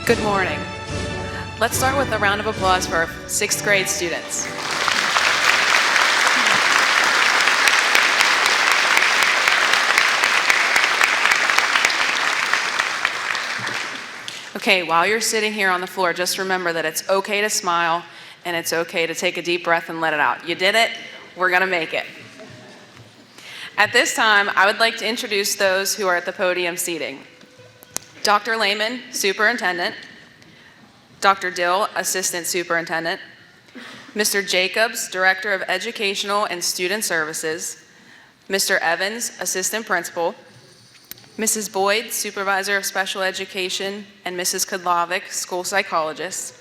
Good morning. Let's start with a round of applause for our 6th grade students. Okay, while you're sitting here on the floor, just remember that it's okay to smile and it's okay to take a deep breath and let it out. You did it, we're gonna make it. At this time, I would like to introduce those who are at the podium seating. Dr. Lehman, Superintendent. Dr. Dill, Assistant Superintendent. Mr. Jacobs, Director of Educational and Student Services. Mr. Evans, Assistant Principal. Mrs. Boyd, Supervisor of Special Education, and Mrs. Kudlovic, School Psychologist.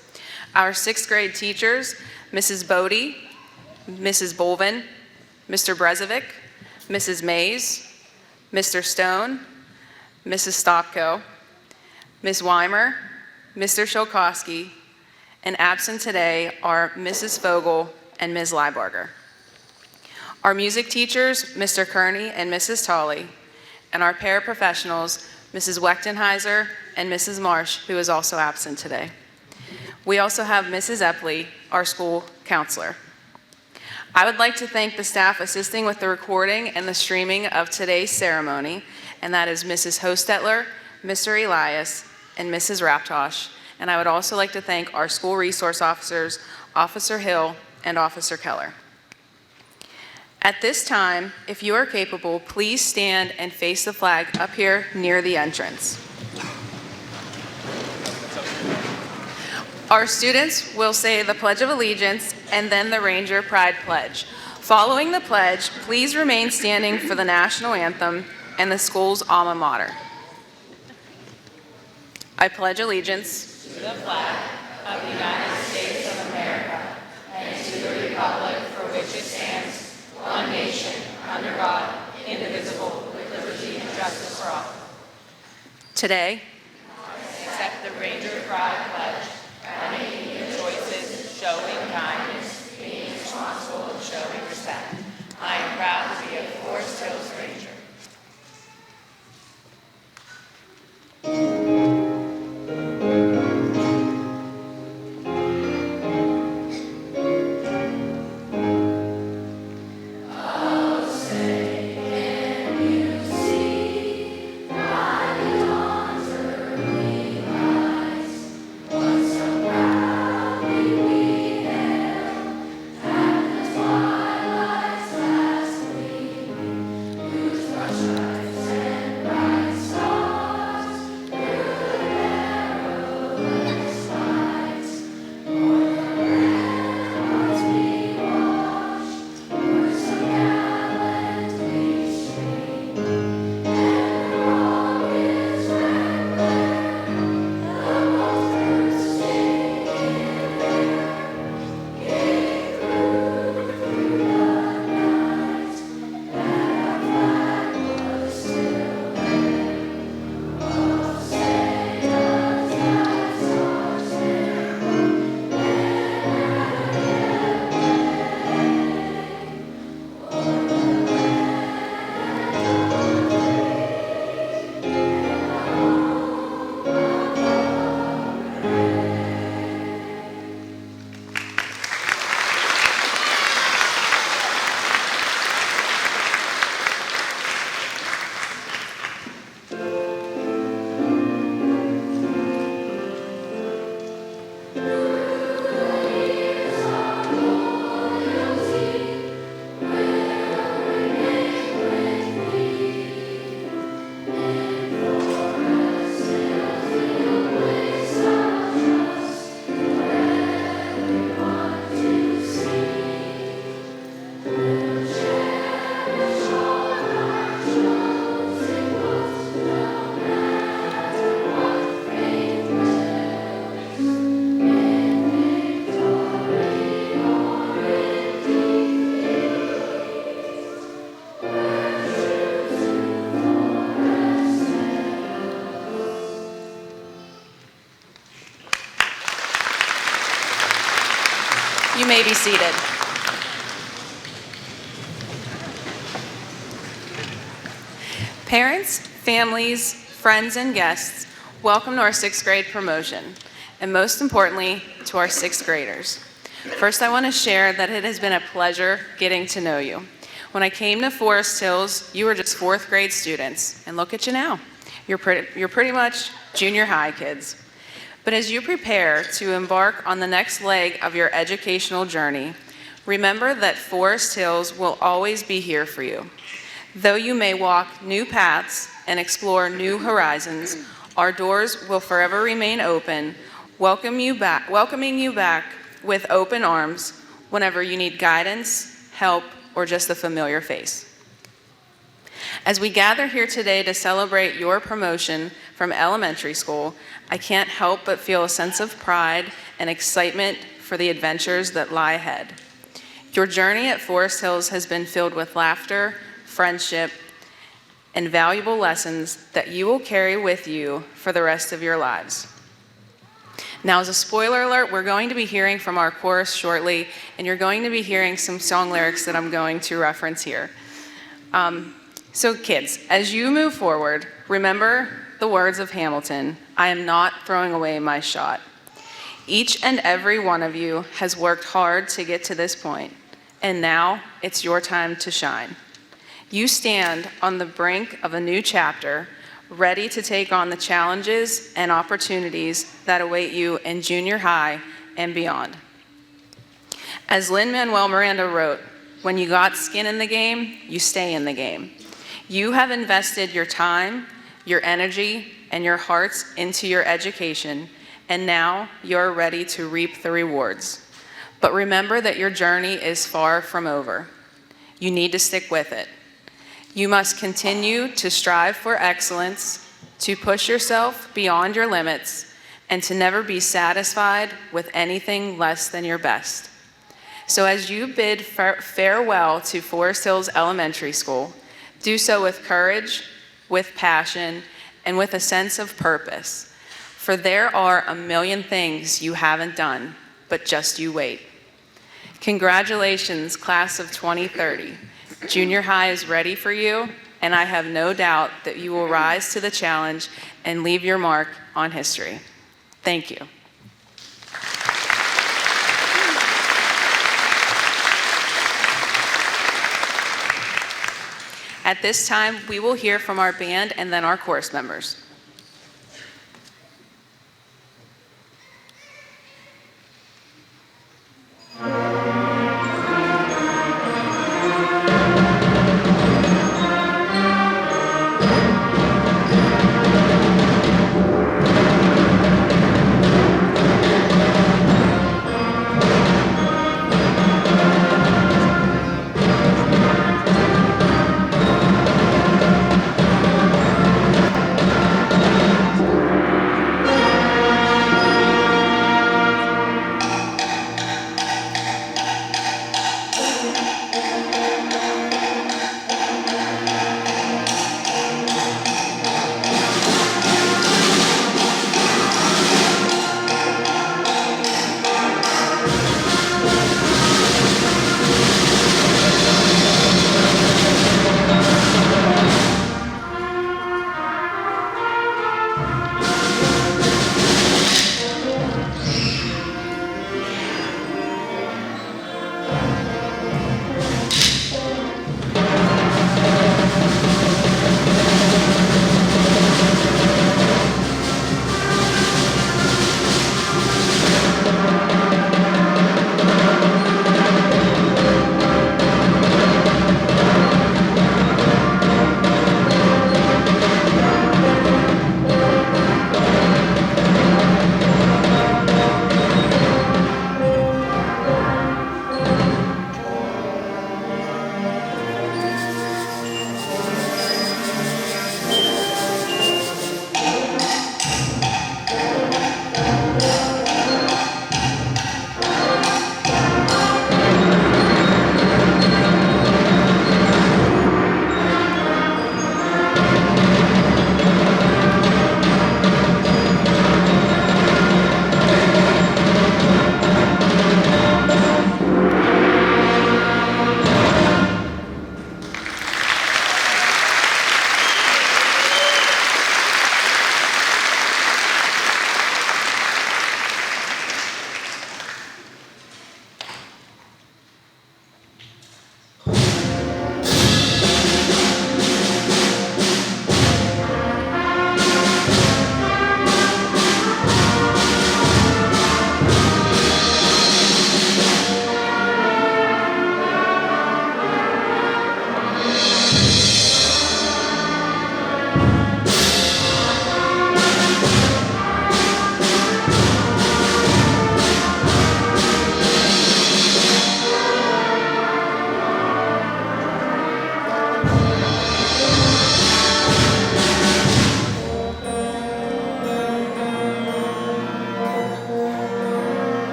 Our 6th grade teachers, Mrs. Bodie, Mrs. Bolvin, Mr. Brezovic, Mrs. Mays, Mr. Stone, Mrs. Stopko, Ms. Weimer, Mr. Shulkowski, and absent today are Mrs. Fogel and Ms. Leibarger. Our music teachers, Mr. Kearney and Mrs. Tolley, and our paraprofessionals, Mrs. Wechtenheiser and Mrs. Marsh, who is also absent today. We also have Mrs. Epley, our school counselor. I would like to thank the staff assisting with the recording and the streaming of today's ceremony, and that is Mrs. Hostetler, Mr. Elias, and Mrs. Raptosh. And I would also like to thank our school resource officers, Officer Hill and Officer Keller. At this time, if you are capable, please stand and face the flag up here near the entrance. Our students will say the Pledge of Allegiance and then the Ranger Pride Pledge. Following the pledge, please remain standing for the national anthem and the school's alma mater. I pledge allegiance to the flag of the United States of America and to the republic for which it stands, one nation, under God, indivisible, with liberty and justice for all. Today, accept the Ranger Pride Pledge by making your choices, showing kindness, being responsible, and showing respect. I am proud to be a Forest Hills Ranger. You may be seated. Parents, families, friends, and guests, Welcome to our 6th grade promotion, and most importantly, to our 6th graders. First, I want to share that it has been a pleasure getting to know you. When I came to Forest Hills, you were just 4th grade students, and look at you now. You're pretty much junior high kids. But as you prepare to embark on the next leg of your educational journey, remember that Forest Hills will always be here for you. Though you may walk new paths and explore new horizons, our doors will forever remain open, welcoming you back with open arms whenever you need guidance, help, or just a familiar face. As we gather here today to celebrate your promotion from elementary school, I can't help but feel a sense of pride and excitement for the adventures that lie ahead. Your journey at Forest Hills has been filled with laughter, friendship, and valuable lessons that you will carry with you for the rest of your lives. Now, as a spoiler alert, we're going to be hearing from our chorus shortly, and you're going to be hearing some song lyrics that I'm going to reference here. So kids, as you move forward, remember the words of Hamilton, "I am not throwing away my shot." Each and every one of you has worked hard to get to this point, and now it's your time to shine. You stand on the brink of a new chapter, ready to take on the challenges and opportunities that await you in junior high and beyond. As Lin-Manuel Miranda wrote, "When you got skin in the game, you stay in the game." You have invested your time, your energy, and your hearts into your education, and now you're ready to reap the rewards. But remember that your journey is far from over. You need to stick with it. You must continue to strive for excellence, to push yourself beyond your limits, and to never be satisfied with anything less than your best. So as you bid farewell to Forest Hills Elementary School, do so with courage, with passion, and with a sense of purpose. For there are a million things you haven't done, but just you wait. Congratulations, class of 2030. Junior high is ready for you, and I have no doubt that you will rise to the challenge and leave your mark on history. Thank you. At this time, we will hear from our band and then our chorus members.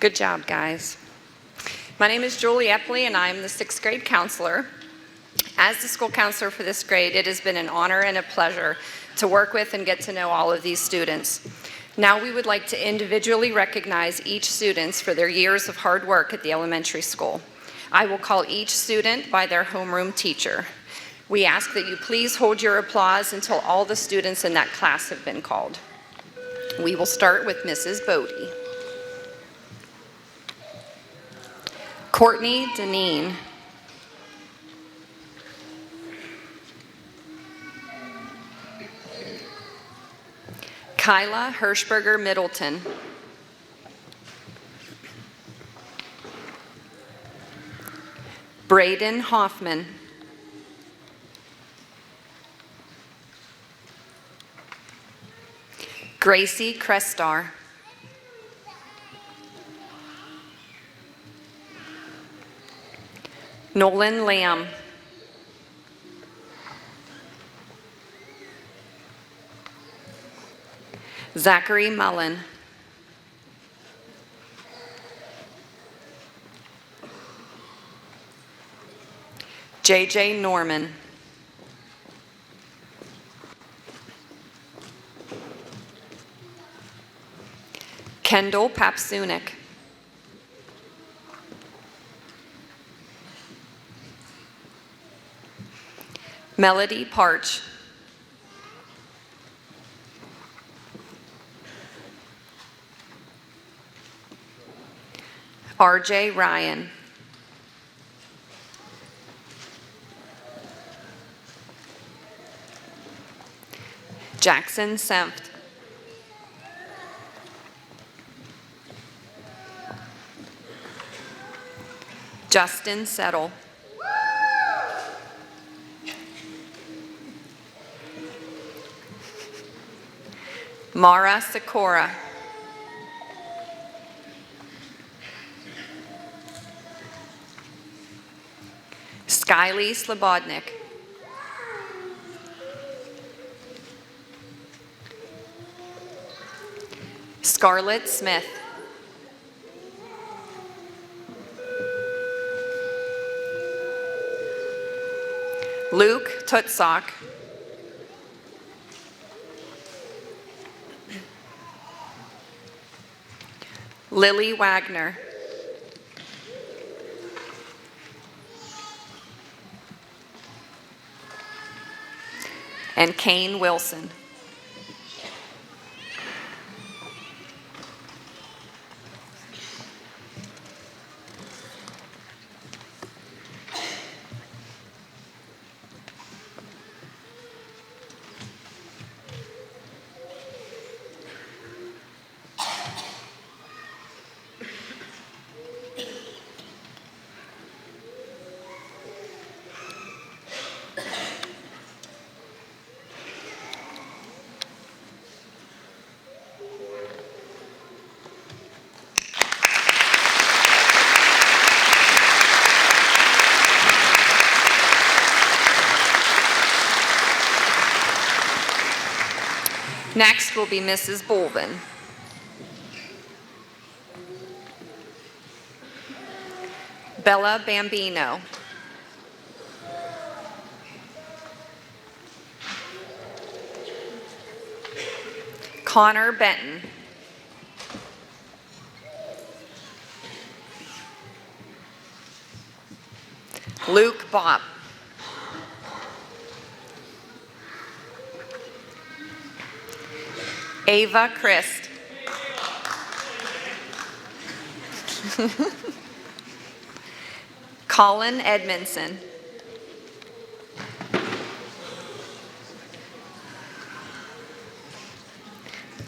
Good job, guys. My name is Julie Epley, and I'm the 6th grade counselor. As the school counselor for this grade, it has been an honor and a pleasure to work with and get to know all of these students. Now we would like to individually recognize each student for their years of hard work at the elementary school. I will call each student by their homeroom teacher. We ask that you please hold your applause until all the students in that class have been called. We will start with Mrs. Bodie. Courtney Deneen. Kyla Hirschberger Middleton. Braden Hoffman. Gracie Crestar. Nolan Lamb. Zachary Mullen. JJ Norman. Kendall Papsunik. Melody Parch. RJ Ryan. Jackson Senft. Justin Settle. Mara Sikora. Skyly Slobodnik. Scarlett Smith. Luke Tutsock. Lily Wagner. And Kane Wilson. Next will be Mrs. Bolvin. Bella Bambino. Connor Benton. Luke Bopp. Ava Christ. Colin Edmondson.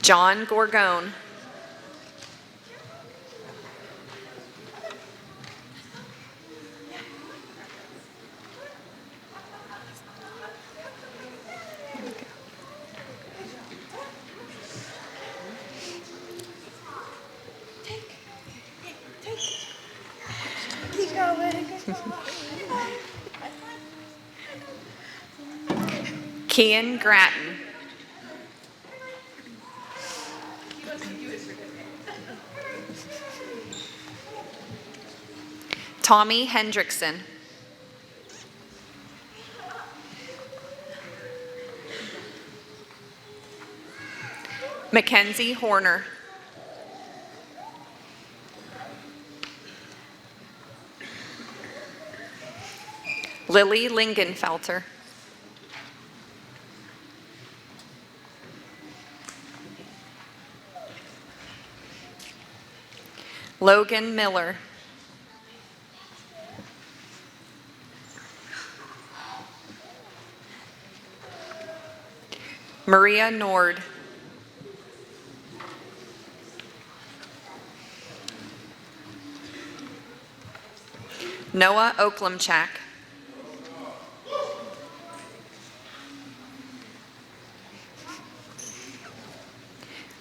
John Gorgone. Kian Grattan. Tommy Hendrickson. Mackenzie Horner. Lily Lingenfelter. Logan Miller. Maria Nord. Noah Oklamchak.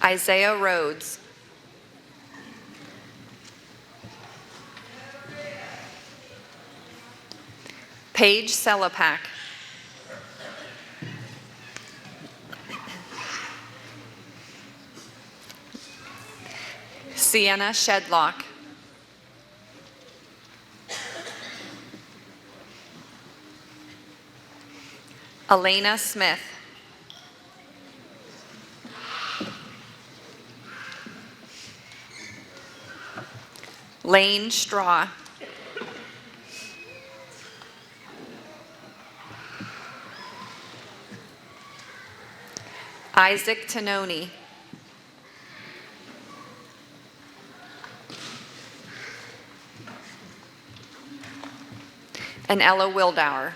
Isaiah Rhodes. Paige Selapak. Sienna Shedlock. Elena Smith. Lane Straw. Isaac Tononi. And Ella Wildauer.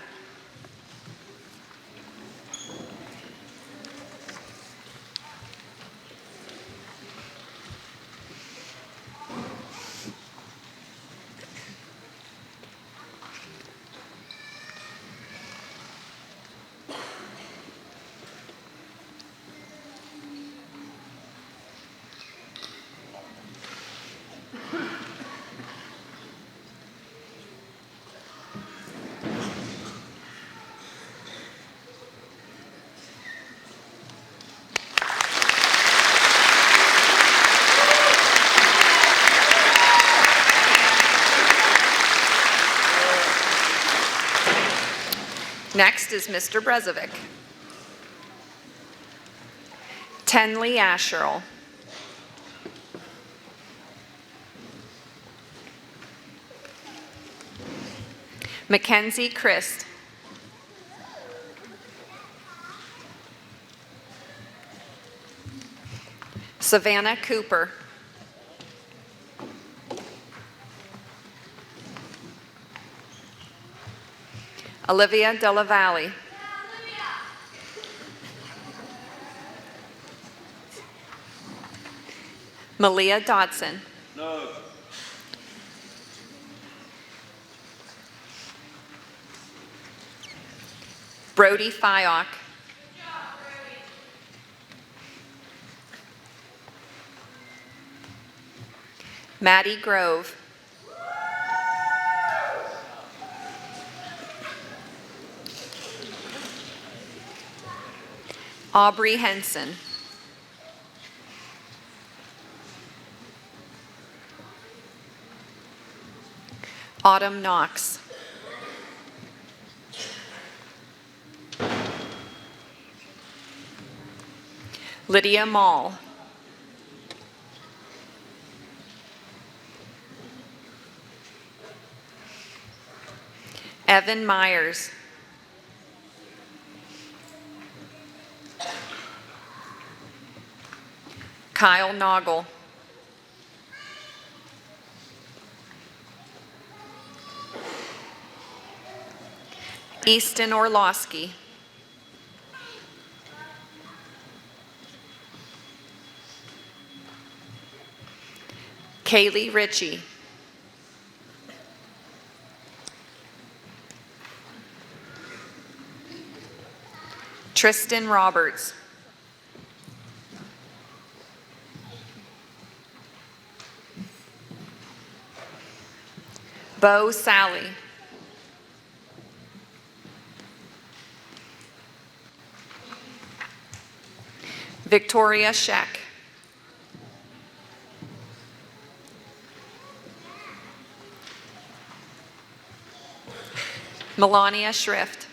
Next is Mr. Brezovic. Tenley Asherle. Mackenzie Christ. Savannah Cooper. Olivia Della Valle. Malia Dodson. No. Brody Fyock. Maddie Grove. Aubrey Henson. Autumn Knox. Lydia Mall. Evan Myers. Kyle Noggle. Easton Orlowski. Kaylee Ritchie. Tristan Roberts. Bo Sally. Victoria Scheck. Melania Schrift.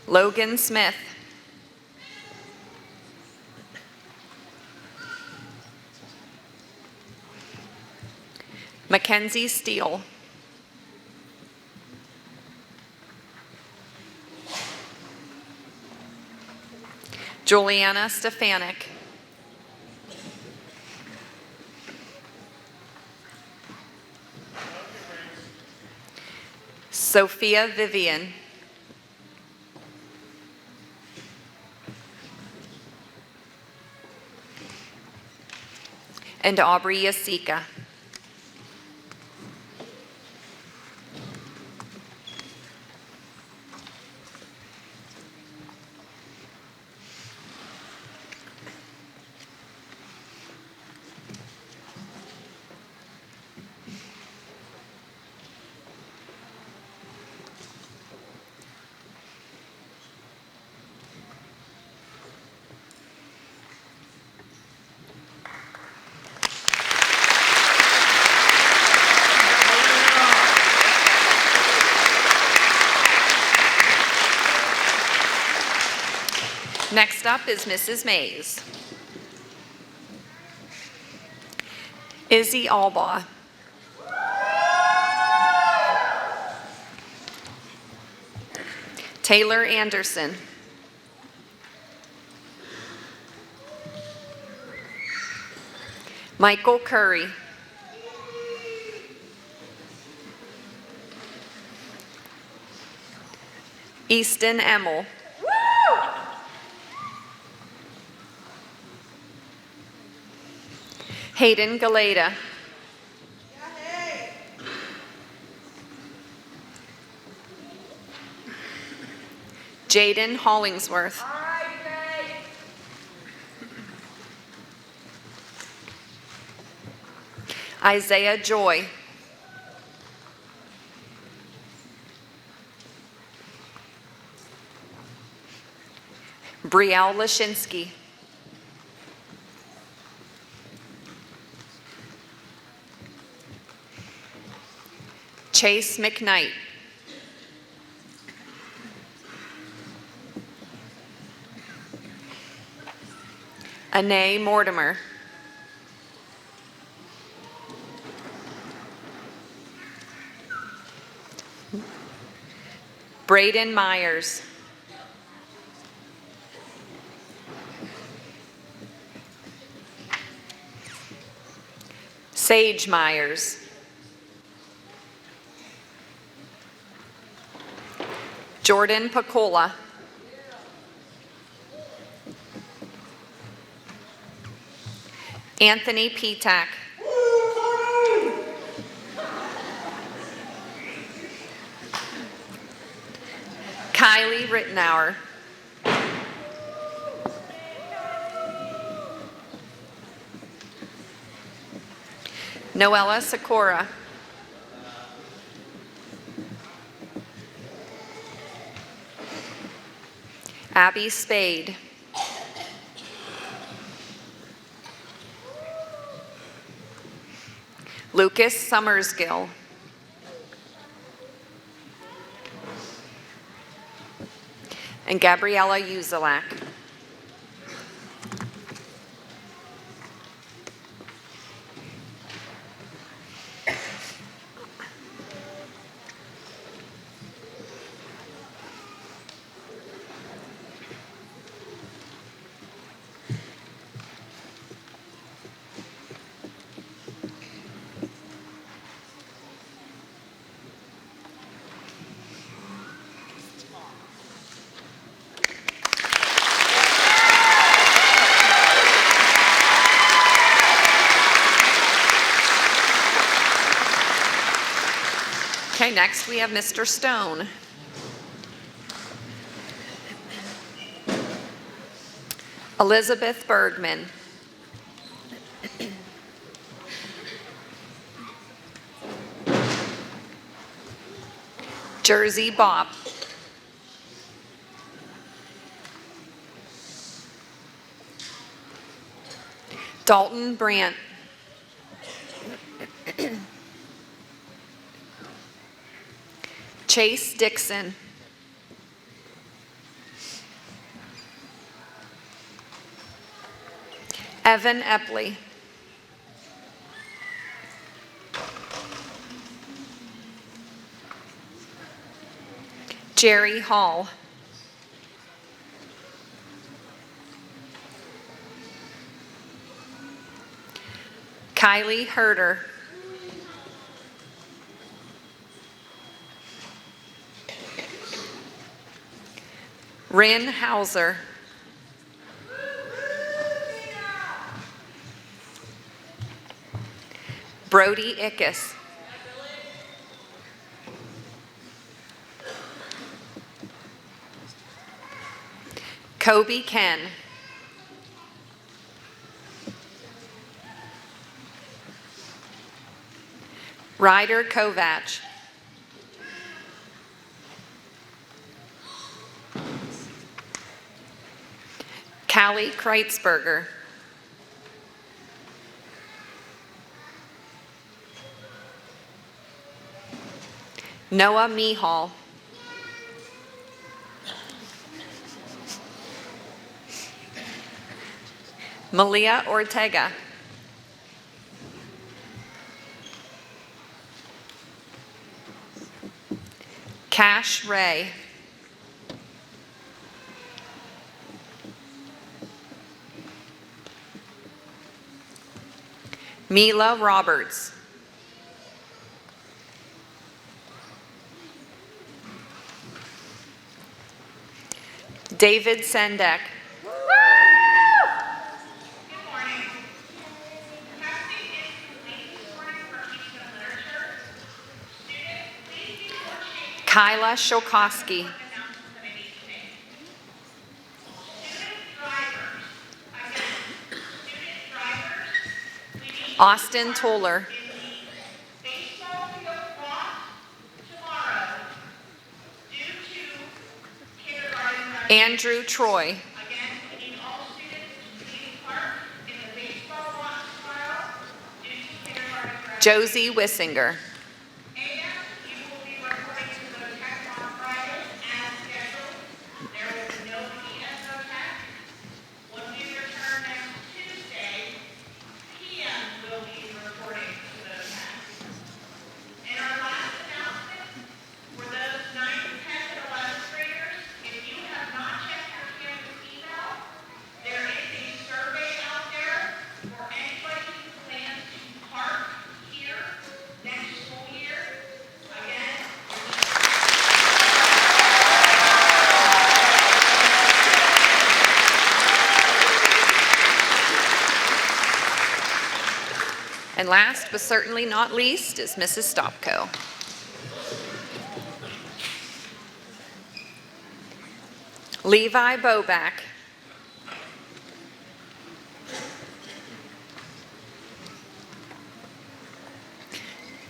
Logan Smith. Mackenzie Steele. Juliana Stefanik. Sophia Vivian. And Aubrey Yasika. Next up is Mrs. Mays. Izzy Albaugh. Taylor Anderson. Michael Curry. Easton Emmel. Hayden Galeta. Jaden Hollingsworth. Isaiah Joy. Brielle Lashinsky. Chase McKnight. Anae Mortimer. Braden Myers. Sage Myers. Jordan Pacola. Anthony Petak. Kylie Rittenauer. Noella Sikora. Abby Spade. Lucas Summersgill. And Gabriella Uzelac. Okay, next we have Mr. Stone. Elizabeth Bergman. Jersey Bopp. Dalton Brandt. Chase Dixon. Evan Epley. Jerry Hall. Kylie Herder. Rin Hauser. Brody Ickes. Kobe Ken. Ryder Kovach. Callie Kreitzberger. Noah Mihal. Malia Ortega. Cash Ray. Mila Roberts. David Sendek. Kyla Shokowski. Austin Toller. Andrew Troy. Josie Wissinger. And last but certainly not least is Mrs. Stopko. Levi Boback.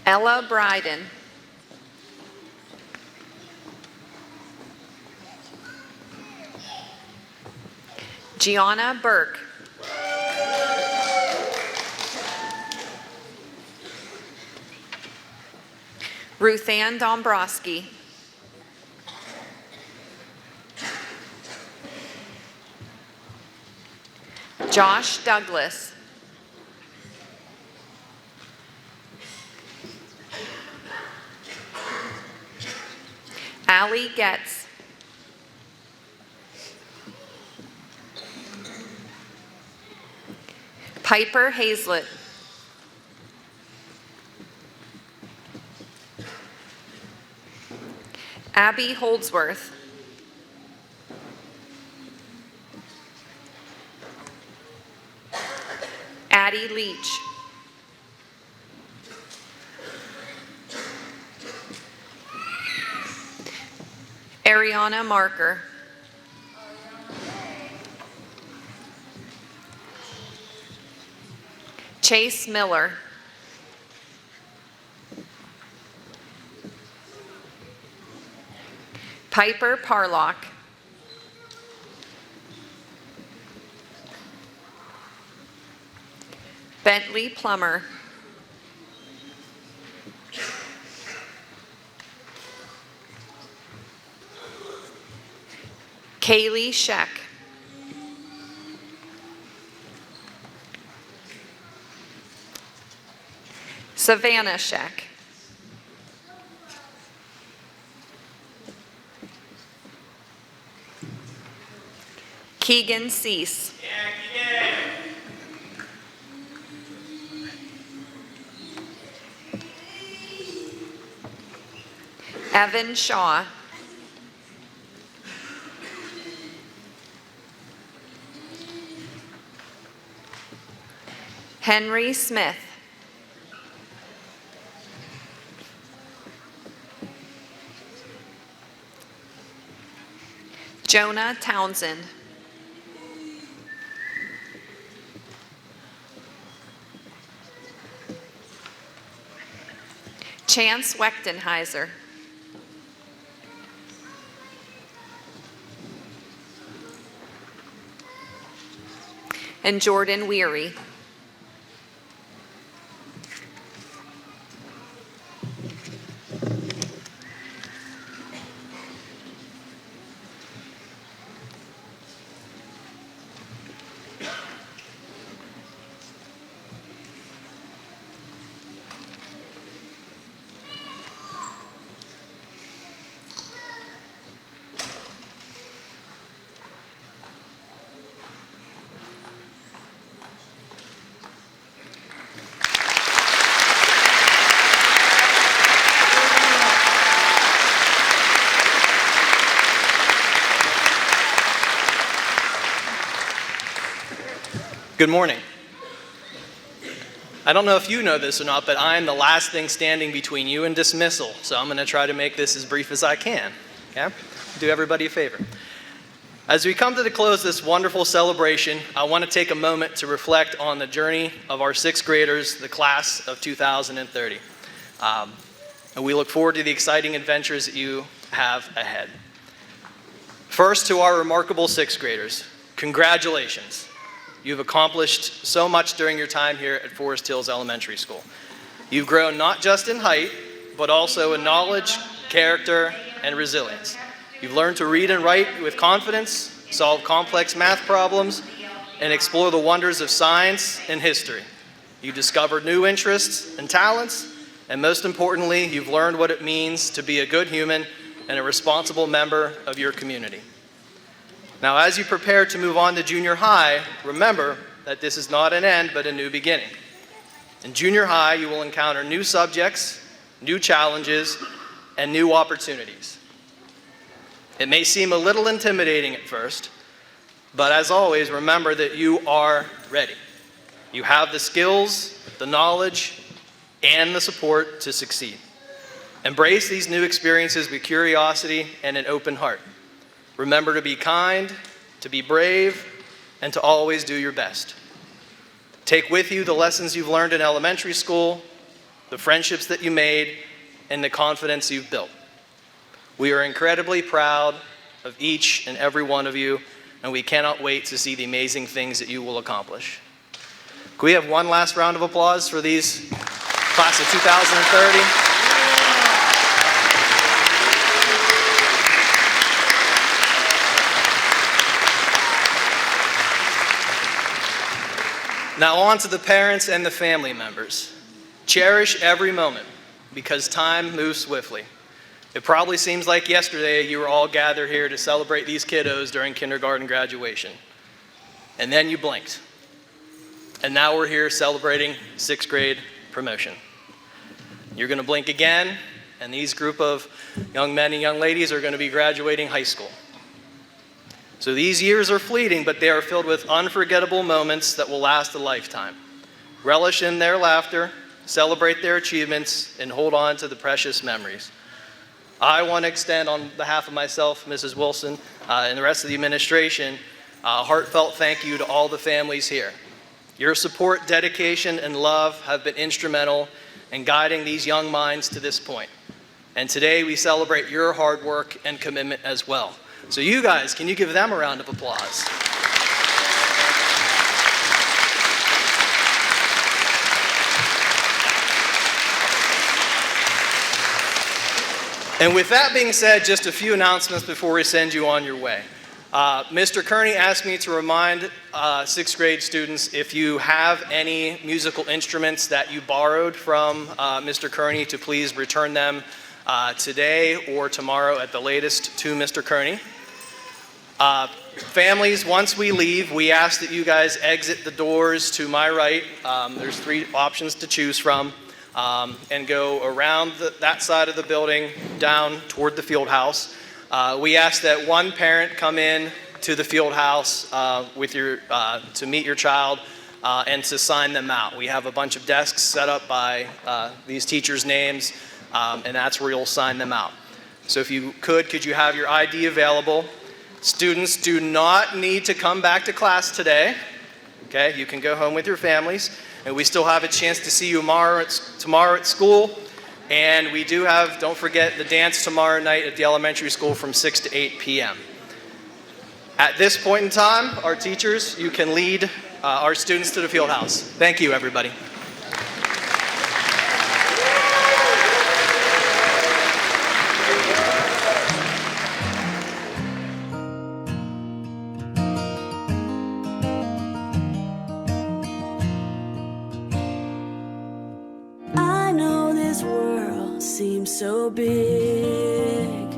Ella Bryden. Gianna Burke. Ruthann Dombrowski. Josh Douglas. Allie Getz. Piper Hazlett. Abby Holdsworth. Addie Leach. Ariana Marker. Chase Miller. Piper Parlock. Bentley Plummer. Kaylee Scheck. Savannah Scheck. Keegan Cease. Evan Shaw. Henry Smith. Jonah Townsend. Chance Wechtenheiser. And Jordan Weary. Good morning. I don't know if you know this or not, but I am the last thing standing between you and dismissal, so I'm going to try to make this as brief as I can. Okay? Do everybody a favor. As we come to the close of this wonderful celebration, I want to take a moment to reflect on the journey of our sixth graders, the class of 2030. And we look forward to the exciting adventures that you have ahead. First, to our remarkable sixth graders, congratulations. You've accomplished so much during your time here at Forest Hills Elementary School. You've grown not just in height, but also in knowledge, character, and resilience. You've learned to read and write with confidence, solve complex math problems, and explore the wonders of science and history. You've discovered new interests and talents, and most importantly, you've learned what it means to be a good human and a responsible member of your community. Now, as you prepare to move on to junior high, remember that this is not an end, but a new beginning. In junior high, you will encounter new subjects, new challenges, and new opportunities. It may seem a little intimidating at first, but as always, remember that you are ready. You have the skills, the knowledge, and the support to succeed. Embrace these new experiences with curiosity and an open heart. Remember to be kind, to be brave, and to always do your best. Take with you the lessons you've learned in elementary school, the friendships that you made, and the confidence you've built. We are incredibly proud of each and every one of you, and we cannot wait to see the amazing things that you will accomplish. Can we have one last round of applause for these class of 2030? Now on to the parents and the family members. Cherish every moment because time moves swiftly. It probably seems like yesterday you were all gathered here to celebrate these kiddos during kindergarten graduation. And then you blinked. And now we're here celebrating sixth grade promotion. You're going to blink again, and these group of young men and young ladies are going to be graduating high school. So these years are fleeting, but they are filled with unforgettable moments that will last a lifetime. Relish in their laughter, celebrate their achievements, and hold on to the precious memories. I want to extend on behalf of myself, Mrs. Wilson, and the rest of the administration, a heartfelt thank you to all the families here. Your support, dedication, and love have been instrumental in guiding these young minds to this point. And today we celebrate your hard work and commitment as well. So you guys, can you give them a round of applause? And with that being said, just a few announcements before we send you on your way. Mr. Kearney asked me to remind sixth grade students, if you have any musical instruments that you borrowed from Mr. Kearney, to please return them today or tomorrow at the latest to Mr. Kearney. Families, once we leave, we ask that you guys exit the doors to my right. There's 3 options to choose from, and go around that side of the building down toward the field house. We ask that one parent come in to the field house to meet your child and to sign them out. We have a bunch of desks set up by these teachers' names, and that's where you'll sign them out. So if you could you have your ID available? Students do not need to come back to class today. Okay, you can go home with your families, and we still have a chance to see you tomorrow at school. And we do have, don't forget, the dance tomorrow night at the elementary school from 6 to 8 p.m. At this point in time, our teachers, you can lead our students to the field house. Thank you, everybody. Seems so big,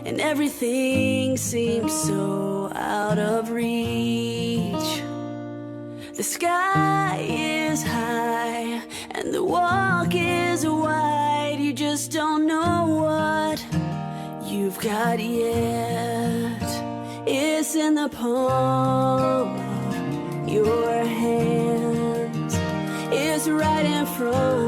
and everything seems so out of reach. The sky is high and the walk is wide. You just don't know what you've got yet. It's in the palm of your hands. It's right in front